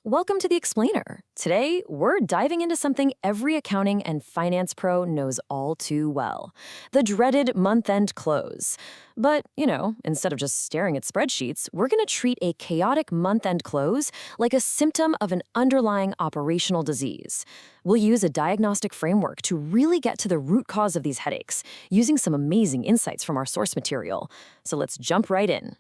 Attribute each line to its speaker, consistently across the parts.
Speaker 1: Welcome to the Explainer. Today, we're diving into something every accounting and finance pro knows all too well, the dreaded month-end close. But, instead of just staring at spreadsheets, we're going to treat a chaotic month-end close like a symptom of an underlying operational disease. We'll use a diagnostic framework to really get to the root cause of these headaches, using some amazing insights from our source material. So let's jump right in.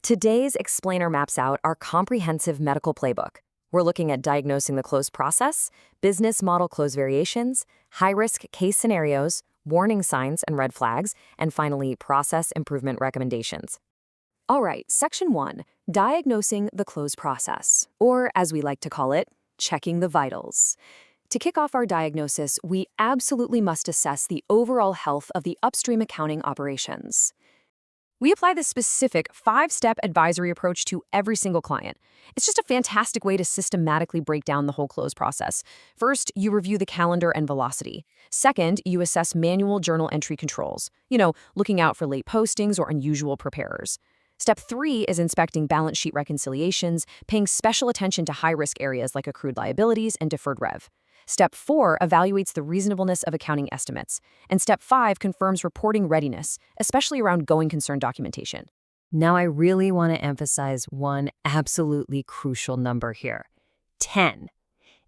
Speaker 1: Today's Explainer maps out our comprehensive medical playbook. We're looking at diagnosing the close process, business model close variations, high-risk case scenarios, warning signs and red flags, and finally, process improvement recommendations. All right, Section 1, diagnosing the close process, or as we like to call it, checking the vitals. To kick off our diagnosis, we absolutely must assess the overall health of the upstream accounting operations. We apply this specific 5-step advisory approach to every single client. It's just a fantastic way to systematically break down the whole close process. First, you review the calendar and velocity. Second, you assess manual journal entry controls, looking out for late postings or unusual preparers. Step 3 is inspecting balance sheet reconciliations, paying special attention to high-risk areas like accrued liabilities and deferred rev. Step 4 evaluates the reasonableness of accounting estimates. And Step 5 confirms reporting readiness, especially around going concern documentation. Now, I really want to emphasize one absolutely crucial number here: 10.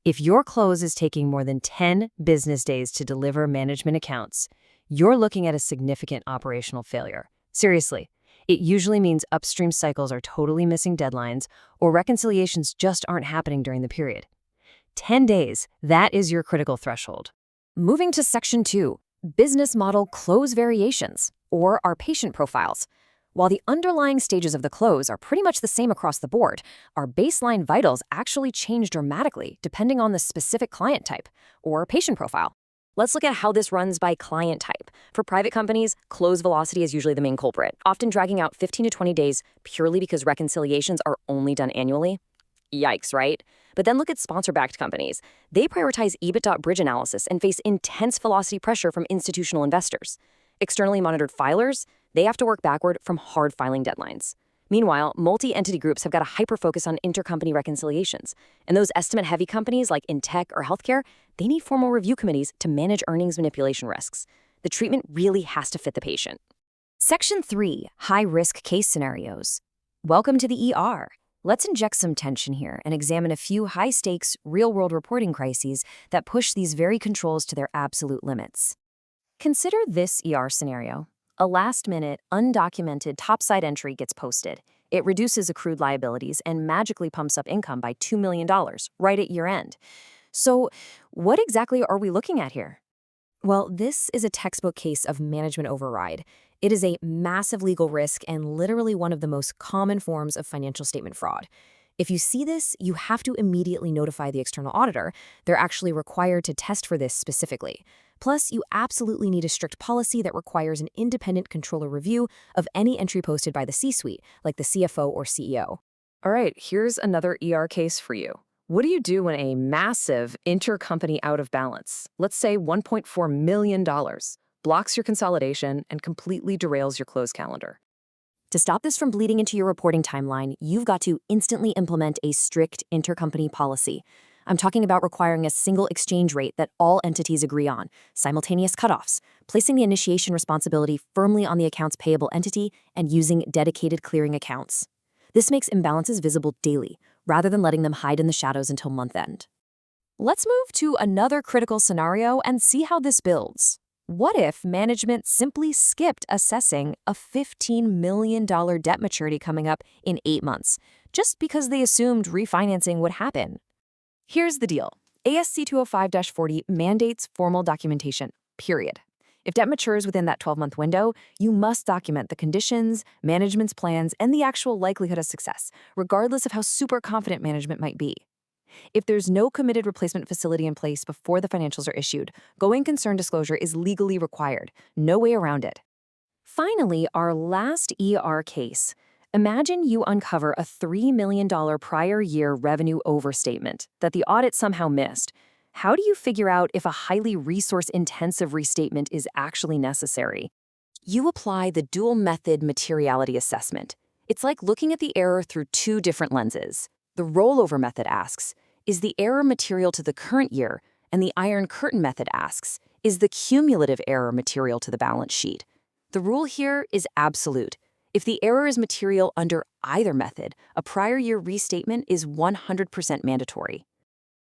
Speaker 1: If your close is taking more than 10 business days to deliver management accounts, you're looking at a significant operational failure. Seriously, it usually means upstream cycles are totally missing deadlines or reconciliations just aren't happening during the period. 10 days, that is your critical threshold. Moving to Section 2, business model close variations, or our patient profiles. While the underlying stages of the close are pretty much the same across the board, our baseline vitals actually change dramatically depending on the specific client type or patient profile. Let's look at how this runs by client type. For private companies, close velocity is usually the main culprit, often dragging out 15 to 20 days purely because reconciliations are only done annually. Yikes, right? But then look at sponsor-backed companies. They prioritize EBITDA bridge analysis and face intense velocity pressure from institutional investors. Externally monitored filers, they have to work backward from hard filing deadlines. Meanwhile, multi-entity groups have got a hyper-focus on intercompany reconciliations. And those estimate-heavy companies like in tech or healthcare, they need formal review committees to manage earnings manipulation risks. The treatment really has to fit the patient. Section 3, high-risk case scenarios. Welcome to the ER. Let's inject some tension here and examine a few high-stakes, real-world reporting crises that push these very controls to their absolute limits. Consider this ER scenario. A last-minute, undocumented topside entry gets posted. It reduces accrued liabilities and magically pumps up income by $2 million right at year-end. So, what exactly are we looking at here? Well, this is a textbook case of management override. It is a massive legal risk and literally one of the most common forms of financial statement fraud. If you see this, you have to immediately notify the external auditor. They're actually required to test for this specifically. Plus, you absolutely need a strict policy that requires an independent controller review of any entry posted by the C-suite, like the CFO or CEO. All right, here's another ER case for you. What do you do when a massive intercompany out of balance, let's say $1.4 million, blocks your consolidation and completely derails your close calendar? To stop this from bleeding into your reporting timeline, you've got to instantly implement a strict intercompany policy. I'm talking about requiring a single exchange rate that all entities agree on, simultaneous cutoffs, placing the initiation responsibility firmly on the accounts payable entity, and using dedicated clearing accounts. This makes imbalances visible daily, rather than letting them hide in the shadows until month end. Let's move to another critical scenario and see how this builds. What if management simply skipped assessing a $15 million debt maturity coming up in 8 months, just because they assumed refinancing would happen? Here's the deal. ASC 205-40 mandates formal documentation, period. If debt matures within that 12-month window, you must document the conditions, management's plans, and the actual likelihood of success, regardless of how super confident management might be. If there's no committed replacement facility in place before the financials are issued, going concern disclosure is legally required. No way around it. Finally, our last ER case. Imagine you uncover a $3 million prior year revenue overstatement that the audit somehow missed. How do you figure out if a highly resource-intensive restatement is actually necessary? You apply the dual method materiality assessment. It's like looking at the error through 2 different lenses. The rollover method asks, is the error material to the current year? And the iron curtain method asks, is the cumulative error material to the balance sheet? The rule here is absolute. If the error is material under either method, a prior year restatement is 100% mandatory.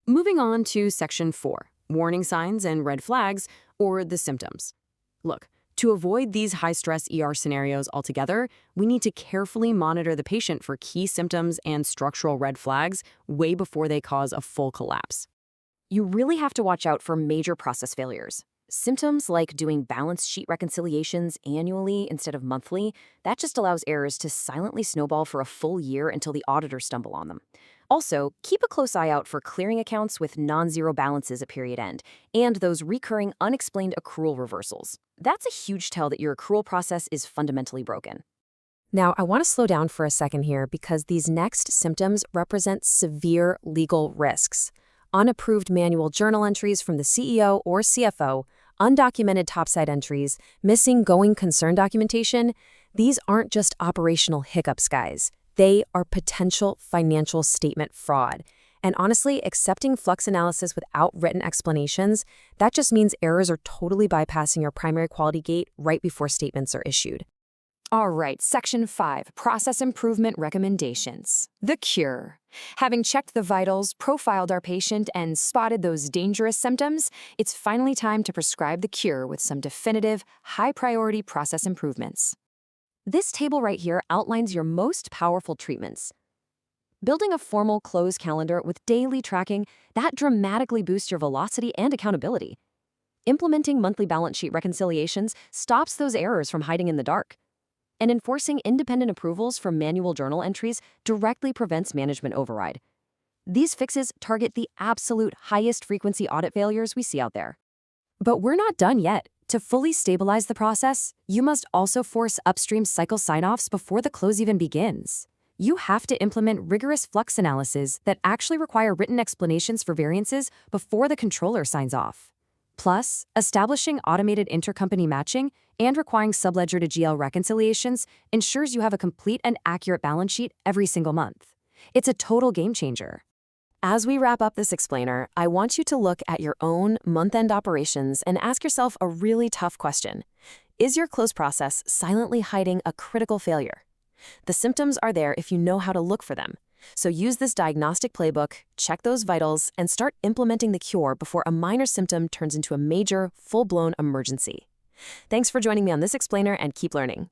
Speaker 1: Moving on to Section 4, warning signs and red flags, or the symptoms. Look, to avoid these high-stress ER scenarios altogether, we need to carefully monitor the patient for key symptoms and structural red flags way before they cause a full collapse. You really have to watch out for major process failures. Symptoms like doing balance sheet reconciliations annually instead of monthly, that just allows errors to silently snowball for a full year until the auditors stumble on them. Also, keep a close eye out for clearing accounts with non-zero balances at period end, and those recurring unexplained accrual reversals. That's a huge tell that your accrual process is fundamentally broken.
Speaker 2: Now, I want to slow down for a second here because these next symptoms represent severe legal risks. Unapproved manual journal entries from the CEO or CFO, undocumented topside entries, missing going concern documentation, these aren't just operational hiccups, guys. They are potential financial statement fraud. And honestly, accepting flux analysis without written explanations, that just means errors are totally bypassing your primary quality gate right before statements are issued.
Speaker 1: All right, Section 5, Process Improvement Recommendations. The cure. Having checked the vitals, profiled our patient, and spotted those dangerous symptoms, it's finally time to prescribe the cure with some definitive, high-priority process improvements. This table right here outlines your most powerful treatments. Building a formal close calendar with daily tracking, that dramatically boosts your velocity and accountability. Implementing monthly balance sheet reconciliations stops those errors from hiding in the dark. And enforcing independent approvals for manual journal entries directly prevents management override. These fixes target the absolute highest frequency audit failures we see out there. But we're not done yet. To fully stabilize the process, you must also force upstream cycle sign-offs before the close even begins. You have to implement rigorous flux analyses that actually require written explanations for variances before the controller signs off. Plus, establishing automated intercompany matching and requiring subledger to GL reconciliations ensures you have a complete and accurate balance sheet every single month. It's a total game changer. As we wrap up this explainer, I want you to look at your own month-end operations and ask yourself a really tough question. Is your close process silently hiding a critical failure? The symptoms are there if you know how to look for them. So use this diagnostic playbook, check those vitals, and start implementing the cure before a minor symptom turns into a major, full-blown emergency. Thanks for joining me on this explainer, and keep learning.